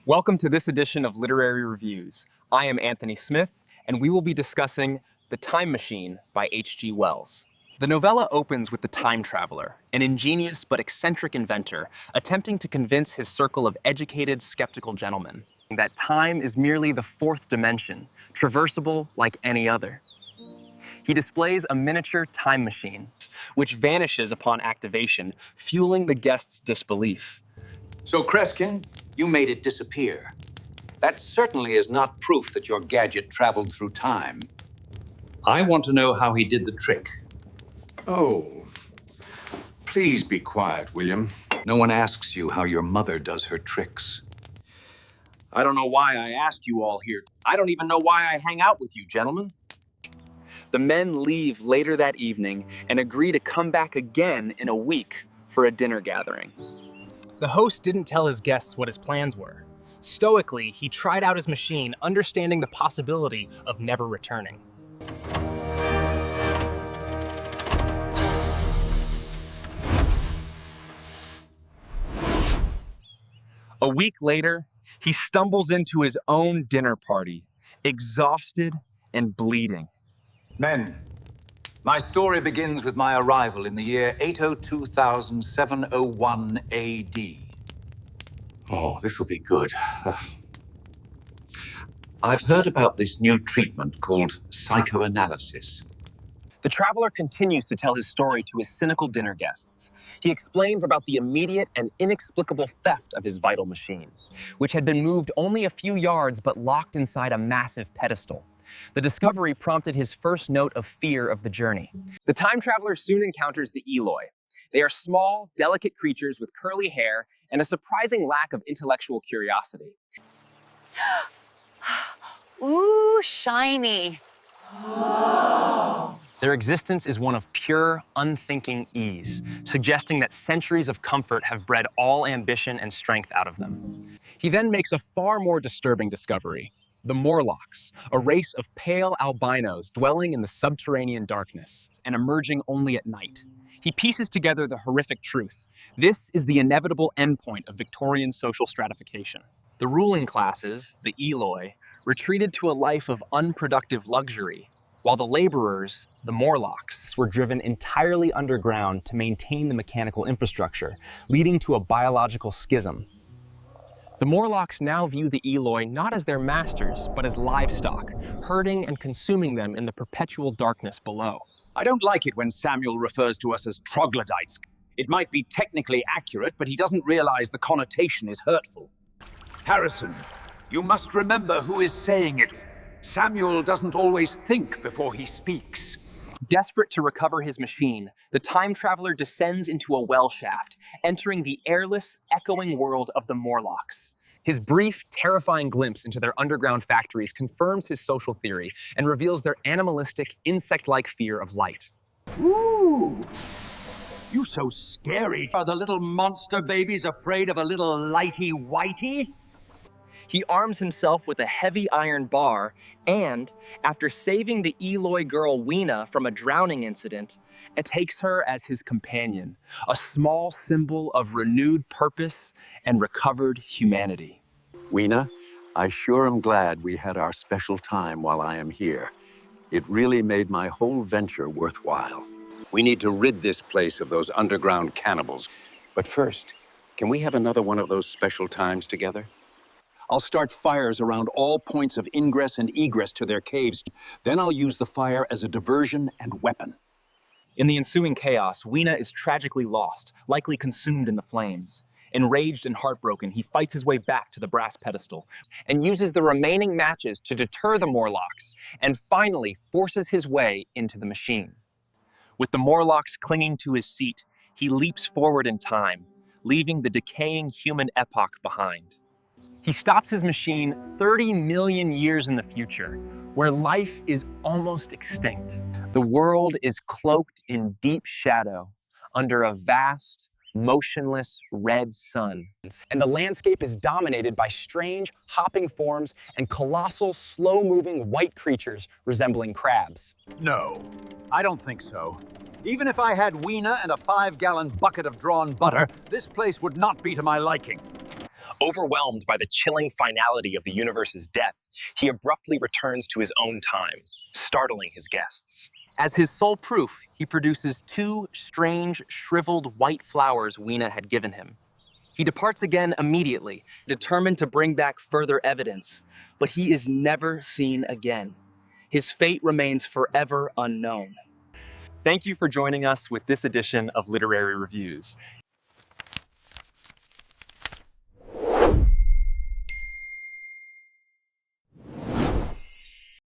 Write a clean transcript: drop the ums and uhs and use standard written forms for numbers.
Welcome to this edition of Literary Reviews. I am Anthony Smith, and we will be discussing The Time Machine by H.G. Wells. The novella opens with the time traveler, an ingenious but eccentric inventor, attempting to convince his circle of educated, skeptical gentlemen that time is merely the fourth dimension, traversable like any other. He displays a miniature time machine, which vanishes upon activation, fueling the guests' disbelief. So, Kreskin, you made it disappear. That certainly is not proof that your gadget traveled through time. I want to know how he did the trick. Oh, please be quiet, William. No one asks you how your mother does her tricks. I don't know why I asked you all here. I don't even know why I hang out with you, gentlemen. The men leave later that evening and agree to come back again in a week for a dinner gathering. The host didn't tell his guests what his plans were. Stoically, he tried out his machine, understanding the possibility of never returning. A week later, he stumbles into his own dinner party, exhausted and bleeding. Men, my story begins with my arrival in the year 802,701 AD. Oh, this will be good. I've heard about this new treatment called psychoanalysis. The traveler continues to tell his story to his cynical dinner guests. He explains about the immediate and inexplicable theft of his vital machine, which had been moved only a few yards but locked inside a massive pedestal. The discovery prompted his first note of fear of the journey. The time traveler soon encounters the Eloi. They are small, delicate creatures with curly hair and a surprising lack of intellectual curiosity. Ooh, shiny. Their existence is one of pure, unthinking ease, suggesting that centuries of comfort have bred all ambition and strength out of them. He then makes a far more disturbing discovery: the Morlocks, a race of pale albinos dwelling in the subterranean darkness and emerging only at night. He pieces together the horrific truth. This is the inevitable endpoint of Victorian social stratification. The ruling classes, the Eloi, retreated to a life of unproductive luxury, while the laborers, the Morlocks, were driven entirely underground to maintain the mechanical infrastructure, leading to a biological schism. The Morlocks now view the Eloi not as their masters, but as livestock, herding and consuming them in the perpetual darkness below. I don't like it when Samuel refers to us as troglodytes. It might be technically accurate, but he doesn't realize the connotation is hurtful. Harrison, you must remember who is saying it. Samuel doesn't always think before he speaks. Desperate to recover his machine, the time traveler descends into a well shaft, entering the airless, echoing world of the Morlocks. His brief, terrifying glimpse into their underground factories confirms his social theory and reveals their animalistic, insect-like fear of light. Ooh, you so scary. Are the little monster babies afraid of a little lighty-whitey? He arms himself with a heavy iron bar and, after saving the Eloi girl Weena from a drowning incident, takes her as his companion, a small symbol of renewed purpose and recovered humanity. Weena, I sure am glad we had our special time while I am here. It really made my whole venture worthwhile. We need to rid this place of those underground cannibals. But first, can we have another one of those special times together? I'll start fires around all points of ingress and egress to their caves. Then I'll use the fire as a diversion and weapon. In the ensuing chaos, Weena is tragically lost, likely consumed in the flames. Enraged and heartbroken, he fights his way back to the brass pedestal and uses the remaining matches to deter the Morlocks and finally forces his way into the machine. With the Morlocks clinging to his seat, he leaps forward in time, leaving the decaying human epoch behind. He stops his machine 30 million years in the future, where life is almost extinct. The world is cloaked in deep shadow under a vast, motionless red sun. And the landscape is dominated by strange, hopping forms and colossal, slow-moving white creatures resembling crabs. No, I don't think so. Even if I had Weena and a 5-gallon bucket of drawn butter, this place would not be to my liking. Overwhelmed by the chilling finality of the universe's death, he abruptly returns to his own time, startling his guests. As his sole proof, he produces two strange, shriveled white flowers Weena had given him. He departs again immediately, determined to bring back further evidence, but he is never seen again. His fate remains forever unknown. Thank you for joining us with this edition of Literary Reviews.